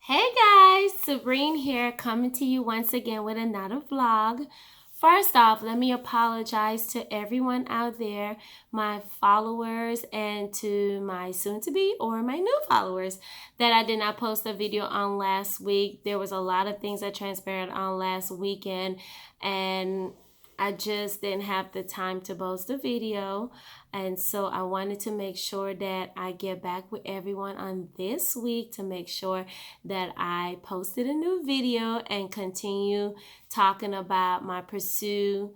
Hey guys, Sabrine here, coming to you once again with another vlog. First off, let me apologize to everyone out there, my followers, and to my soon-to-be or my new followers, that I did not post a video on last week. There was a lot of things that transpired on last weekend, and I just didn't have the time to post a video. And so I wanted to make sure that I get back with everyone on this week to make sure that I posted a new video and continue talking about my pursuit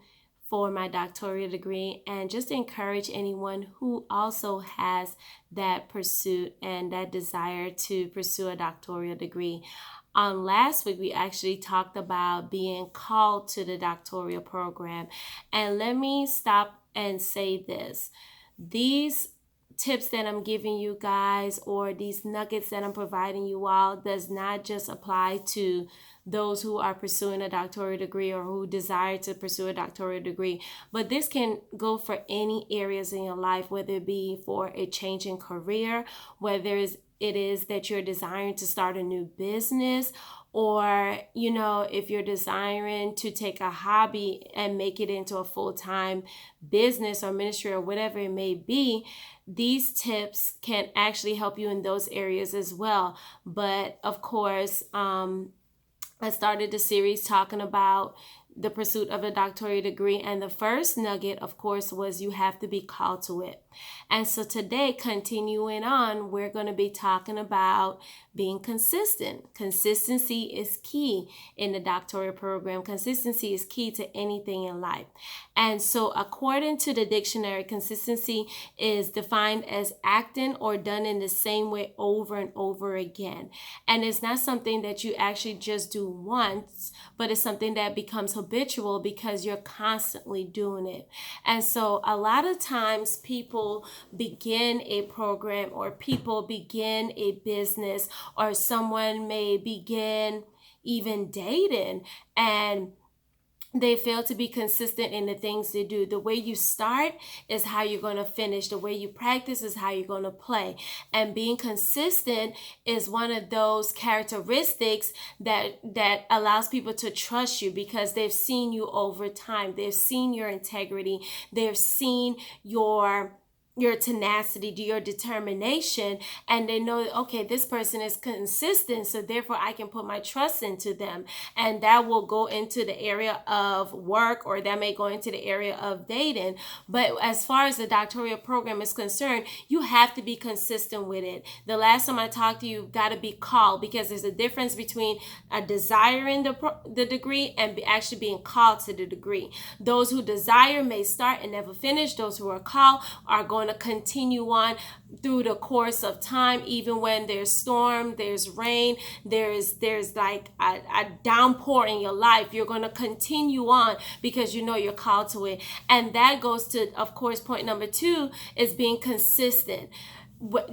for my doctoral degree, and just encourage anyone who also has that pursuit and that desire to pursue a doctoral degree. Last week, we actually talked about being called to the doctoral program. And let me stop and say this. These tips that I'm giving you guys, or these nuggets that I'm providing you all, does not just apply to those who are pursuing a doctoral degree or who desire to pursue a doctoral degree, but this can go for any areas in your life, whether it be for a change in career, whether it is that you're desiring to start a new business, or if you're desiring to take a hobby and make it into a full-time business or ministry or whatever it may be. These tips can actually help you in those areas as well. But of course, I started the series talking about the pursuit of a doctoral degree, and the first nugget, of course, was you have to be called to it. And so today, continuing on, we're going to be talking about being consistent. Consistency is key in the doctoral program. Consistency is key to anything in life. And so according to the dictionary, consistency is defined as acting or done in the same way over and over again. And it's not something that you actually just do once, but it's something that becomes habitual because you're constantly doing it. And so a lot of times people begin a program, or people begin a business, or someone may begin even dating, and they fail to be consistent in the things they do. The way you start is how you're going to finish. The way you practice is how you're going to play. And being consistent is one of those characteristics that allows people to trust you, because they've seen you over time. They've seen your integrity. They've seen your tenacity, to your determination, and they know, okay, this person is consistent, so therefore I can put my trust into them. And that will go into the area of work, or that may go into the area of dating. But as far as the doctoral program is concerned, you have to be consistent with it. The last time I talked to you, you've got to be called, because there's a difference between a desiring the degree and actually being called to the degree. Those who desire may start and never finish. Those who are called are going to continue on through the course of time, even when there's storm, there's rain, there's like a downpour in your life. You're going to continue on because you know you're called to it. And that goes to, of course, point number 2 is being consistent.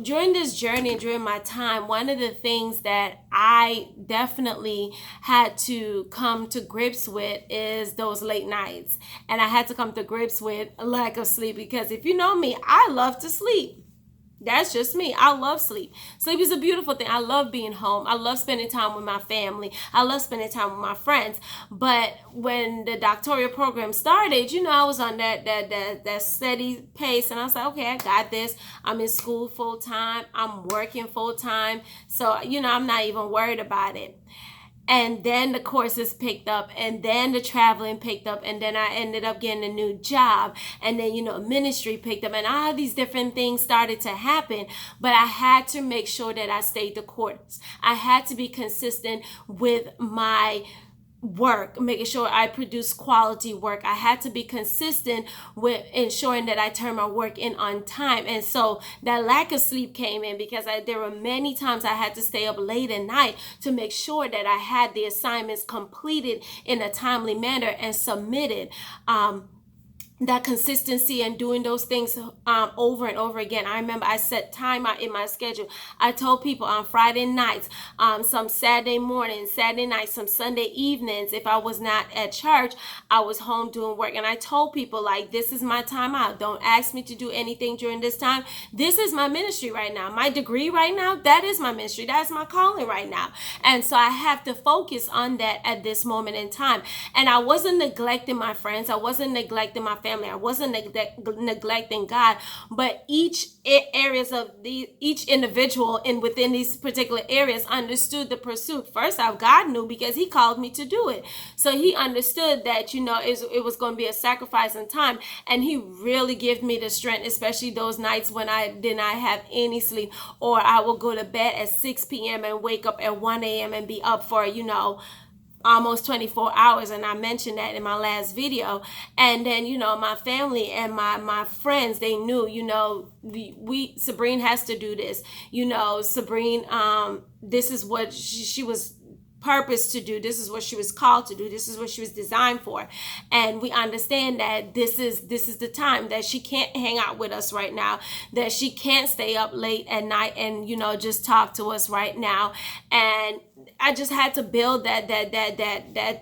During this journey, during my time, one of the things that I definitely had to come to grips with is those late nights. And I had to come to grips with a lack of sleep, because if you know me, I love to sleep. That's just me. I love sleep. Sleep is a beautiful thing. I love being home. I love spending time with my family. I love spending time with my friends. But when the doctoral program started, I was on that steady pace, and I was like, okay, I got this. I'm in school full time. I'm working full time. So, I'm not even worried about it. And then the courses picked up, and then the traveling picked up, and then I ended up getting a new job, and then ministry picked up, and all these different things started to happen. But I had to make sure that I stayed the course. I had to be consistent with my work, making sure I produce quality work. I had to be consistent with ensuring that I turn my work in on time. And so that lack of sleep came in, because there were many times I had to stay up late at night to make sure that I had the assignments completed in a timely manner and submitted. that consistency and doing those things over and over again. I remember I set time out in my schedule. I told people on Friday nights, some Saturday mornings, Saturday nights, some Sunday evenings, if I was not at church, I was home doing work. And I told people, like, this is my time out. Don't ask me to do anything during this time. This is my ministry right now. My degree right now, that is my ministry. That's my calling right now. And so I have to focus on that at this moment in time. And I wasn't neglecting my friends. I wasn't neglecting my family. I wasn't neglecting God, but each individual within these particular areas understood the pursuit. First off, God knew, because he called me to do it. So he understood that, it was going to be a sacrifice in time. And he really gave me the strength, especially those nights when I did not have any sleep, or I will go to bed at 6 p.m. and wake up at 1 a.m. and be up for, almost 24 hours. And I mentioned that in my last video. And then, my family and my friends, they knew, Sabrine has to do this. Sabrine, this is what she was purpose to do. This is what she was called to do. This is what she was designed for. And we understand that this is the time that she can't hang out with us right now, that she can't stay up late at night and just talk to us right now. And I just had to build that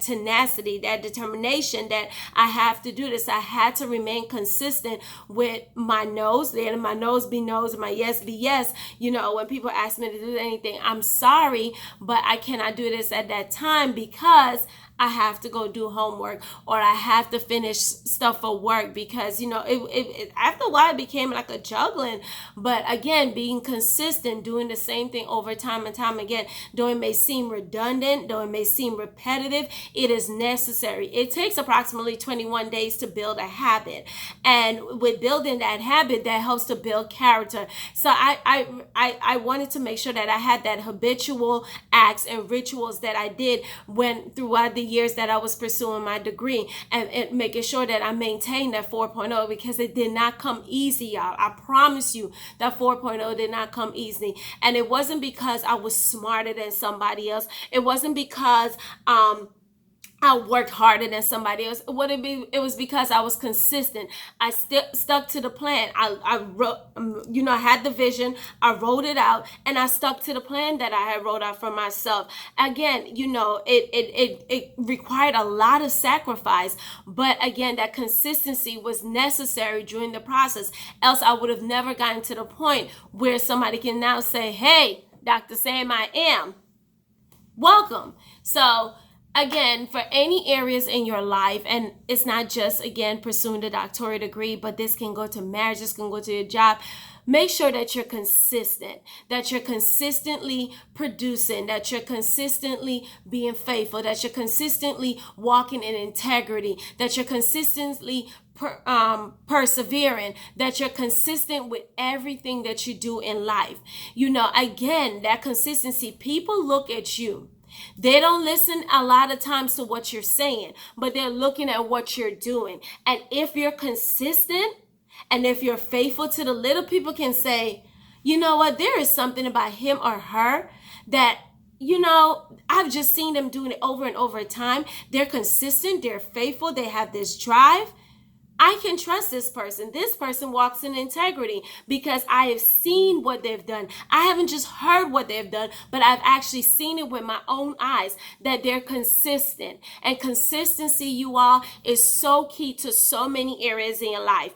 tenacity, that determination that I have to do this. I had to remain consistent with my no's. Let my no's be no's and my yes be yes. When people ask me to do anything, I'm sorry, but I cannot do this at that time because I have to go do homework, or I have to finish stuff for work, because it after a while it became like a juggling. But again, being consistent, doing the same thing over time and time again, though it may seem redundant, though it may seem repetitive, it is necessary. It takes approximately 21 days to build a habit, and with building that habit, that helps to build character. So I wanted to make sure that I had that habitual acts and rituals that I did throughout the years that I was pursuing my degree, and making sure that I maintained that 4.0, because it did not come easy, y'all. I promise you that 4.0 did not come easy. And it wasn't because I was smarter than somebody else. It wasn't because I worked harder than somebody else. It was because I was consistent. I stuck to the plan. I wrote, I had the vision. I wrote it out, and I stuck to the plan that I had wrote out for myself. Again, it required a lot of sacrifice, but again, that consistency was necessary during the process. Else I would have never gotten to the point where somebody can now say, "Hey, Dr. Sam, I am. Welcome." So again, for any areas in your life, and it's not just, again, pursuing the doctoral degree, but this can go to marriage, this can go to your job. Make sure that you're consistent, that you're consistently producing, that you're consistently being faithful, that you're consistently walking in integrity, that you're consistently persevering, that you're consistent with everything that you do in life. Again, that consistency, people look at you. They don't listen a lot of times to what you're saying, but they're looking at what you're doing. And if you're consistent and if you're faithful to the little, people can say, you know what, there is something about him or her that, I've just seen them doing it over and over time. They're consistent, they're faithful, they have this drive. I can trust this person. This person walks in integrity because I have seen what they've done. I haven't just heard what they've done, but I've actually seen it with my own eyes, that they're consistent. And consistency, you all, is so key to so many areas in your life.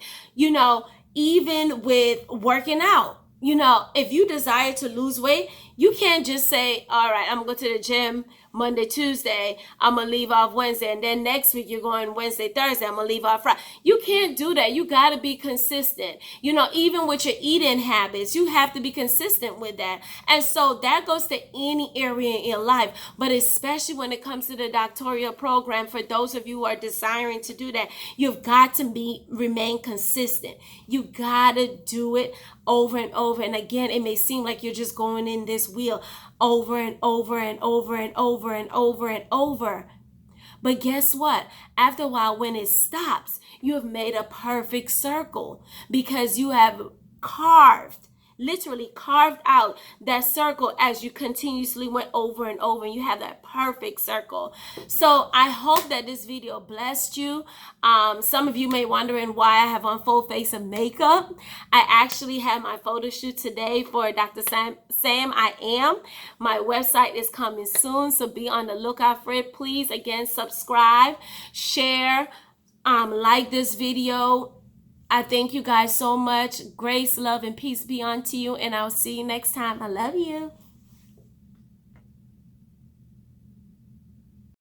Even with working out. If you desire to lose weight, you can't just say, all right, I'm going to go to the gym Monday, Tuesday, I'm going to leave off Wednesday, and then next week you're going Wednesday, Thursday, I'm going to leave off Friday. You can't do that. You got to be consistent. Even with your eating habits, you have to be consistent with that. And so that goes to any area in life, but especially when it comes to the doctoral program, for those of you who are desiring to do that, you've got to remain consistent. You got to do it over and over. And again, it may seem like you're just going in this wheel over and over and over and over and over and over. But guess what? After a while, when it stops, you have made a perfect circle, because you have carved literally carved out that circle as you continuously went over and over, and you have that perfect circle. So I hope that this video blessed you. Some of you may wondering why I have on full face of makeup. I actually had my photo shoot today for Dr. Sam I Am. My website is coming soon, so be on the lookout for it. Please, again, subscribe, share, like this video. I thank you guys so much. Grace, love, and peace be unto you, and I'll see you next time. I love you.